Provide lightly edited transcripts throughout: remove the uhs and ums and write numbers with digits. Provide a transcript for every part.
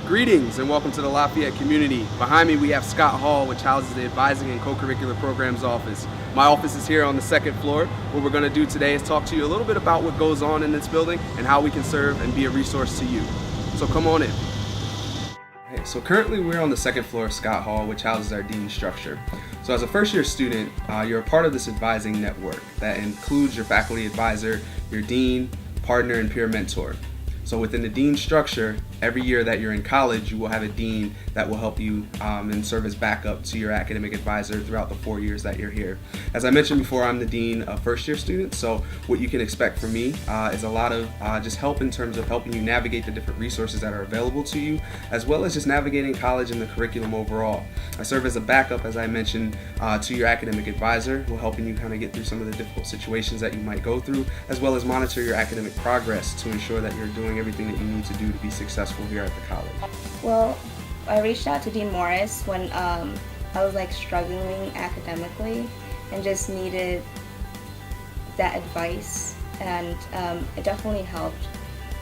Greetings and welcome to the Lafayette community. Behind me we have Scott Hall, which houses the Advising and Co-Curricular Programs office. My office is here on the second floor. What we're going to do today is talk to you a little bit about what goes on in this building and how we can serve and be a resource to you. So come on in. Okay, so currently we're on the second floor of Scott Hall, which houses our dean structure. So as a first year student, you're a part of this advising network that includes your faculty advisor, your dean, partner, and peer mentor. So within the dean structure, every year that you're in college, you will have a dean that will help you and serve as backup to your academic advisor throughout the 4 years that you're here. As I mentioned before, I'm the dean of first year students, so what you can expect from me is a lot of just help in terms of helping you navigate the different resources that are available to you, as well as just navigating college and the curriculum overall. I serve as a backup, as I mentioned, to your academic advisor, who helping you kind of get through some of the difficult situations that you might go through, as well as monitor your academic progress to ensure that you're doing everything that you need to do to be successful here at the college. Well, I reached out to Dean Morris when I was struggling academically and just needed that advice, and it definitely helped.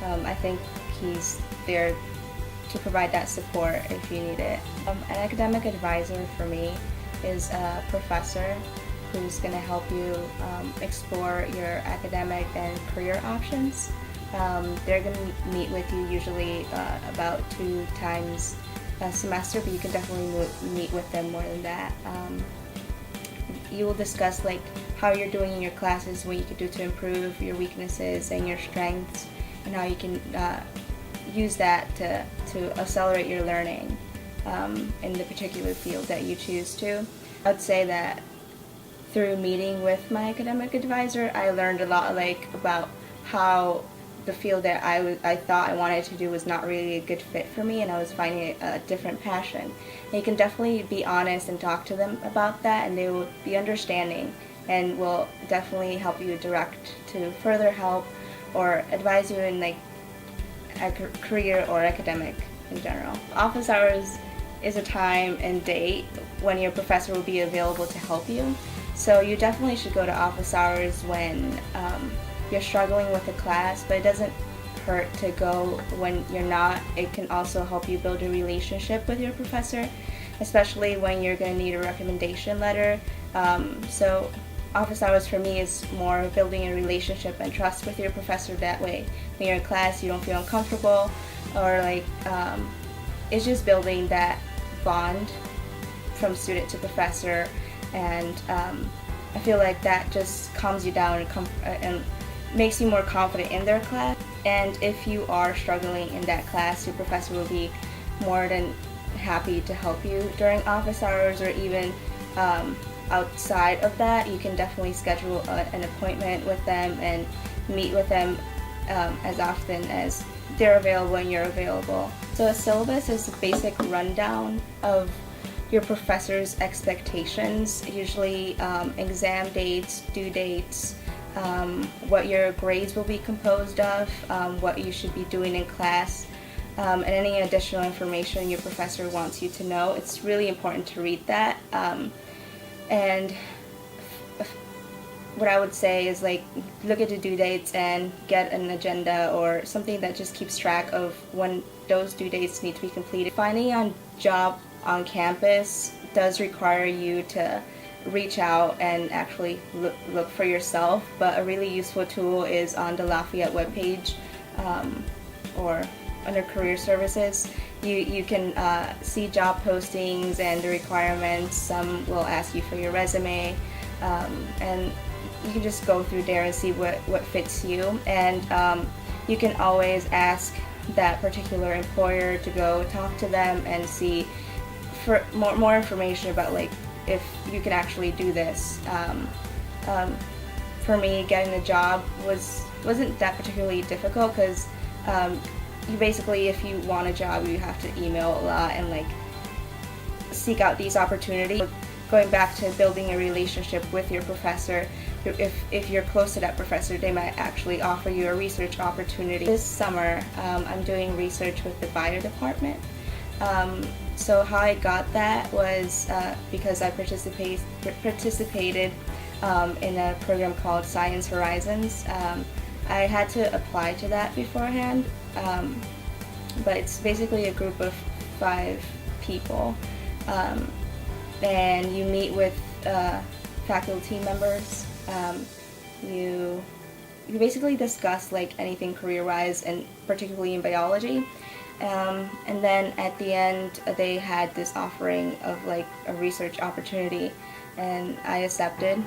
I think he's there to provide that support if you need it. An academic advisor for me is a professor who's going to help you explore your academic and career options. They're going to meet with you usually about 2 times a semester, but you can definitely meet with them more than that. You will discuss how you're doing in your classes, what you can do to improve your weaknesses and your strengths, and how you can use that to accelerate your learning in the particular field that you choose to. I'd say that through meeting with my academic advisor, I learned a lot about how the field that I thought I wanted to do was not really a good fit for me, and I was finding a different passion. And you can definitely be honest and talk to them about that, and they will be understanding and will definitely help you direct to further help or advise you in a career or academic in general. Office hours is a time and date when your professor will be available to help you. So you definitely should go to office hours when you're struggling with a class, but it doesn't hurt to go when you're not. It can also help you build a relationship with your professor, especially when you're going to need a recommendation letter. So office hours for me is more building a relationship and trust with your professor. That way when you're in class you don't feel uncomfortable, or it's just building that bond from student to professor, and I feel like that just calms you down and makes you more confident in their class. And if you are struggling in that class, your professor will be more than happy to help you during office hours, or even outside of that. You can definitely schedule an appointment with them and meet with them as often as they're available and you're available. So a syllabus is a basic rundown of your professor's expectations, usually exam dates, due dates, what your grades will be composed of, what you should be doing in class, and any additional information your professor wants you to know. It's really important to read that. And what I would say is look at the due dates and get an agenda or something that just keeps track of when those due dates need to be completed. Finding a job on campus does require you to reach out and actually look for yourself, but a really useful tool is on the Lafayette webpage or under career services. You can see job postings and the requirements. Some will ask you for your resume, and you can just go through there and see what fits you. And you can always ask that particular employer to go talk to them and see for more information about if you can actually do this. For me, getting a job wasn't that particularly difficult, because you basically, if you want a job, you have to email a lot and seek out these opportunities. Going back to building a relationship with your professor, if you're close to that professor, they might actually offer you a research opportunity. This summer, I'm doing research with the bio department. So how I got that was because I participated in a program called Science Horizons. I had to apply to that beforehand, but it's basically a group of 5 people, and you meet with faculty members. You basically discuss like anything career-wise, and particularly in biology. And then at the end, they had this offering of like a research opportunity, and I accepted.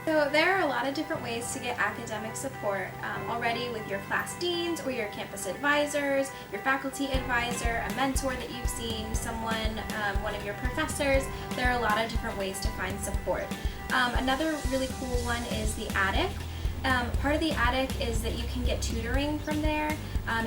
So there are a lot of different ways to get academic support already with your class deans or your campus advisors, your faculty advisor, a mentor that you've seen, someone, one of your professors. There are a lot of different ways to find support. Another really cool one is the attic. Part of the attic is that you can get tutoring from there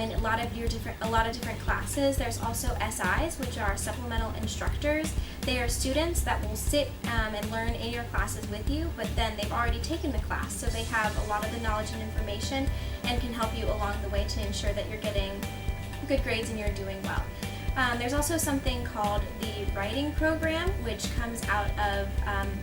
in a lot of different classes. There's also SIs, which are supplemental instructors. They are students that will sit and learn in your classes with you, but then they've already taken the class, so they have a lot of the knowledge and information and can help you along the way to ensure that you're getting good grades and you're doing well. There's also something called the writing program, which comes out of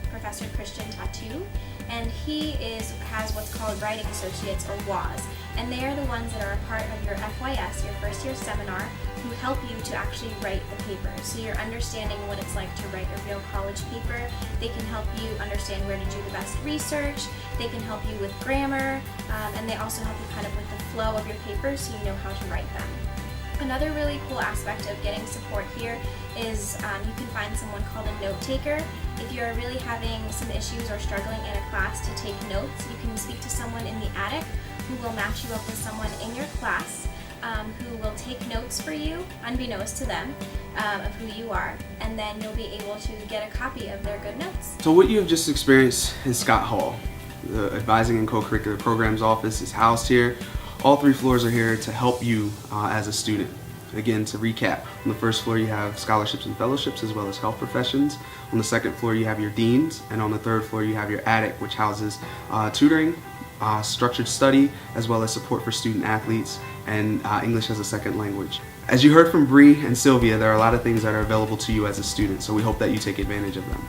Professor Christian Tattoo, and he has what's called Writing Associates, or WAS, and they are the ones that are a part of your FYS, your first year seminar, who help you to actually write the paper. So you're understanding what it's like to write a real college paper. They can help you understand where to do the best research. They can help you with grammar, and they also help you kind of with the flow of your paper so you know how to write them. Another really cool aspect of getting support here is you can find someone called a note taker. If you're really having some issues or struggling in a class to take notes, you can speak to someone in the attic who will match you up with someone in your class who will take notes for you, unbeknownst to them, of who you are, and then you'll be able to get a copy of their good notes. So what you have just experienced is Scott Hall. The Advising and Co-Curricular Programs office is housed here. All 3 floors are here to help you as a student. Again, to recap, on the first floor you have scholarships and fellowships as well as health professions. On the second floor you have your deans, and on the third floor you have your attic, which houses tutoring, structured study, as well as support for student athletes and English as a second language. As you heard from Bree and Sylvia, there are a lot of things that are available to you as a student, so we hope that you take advantage of them.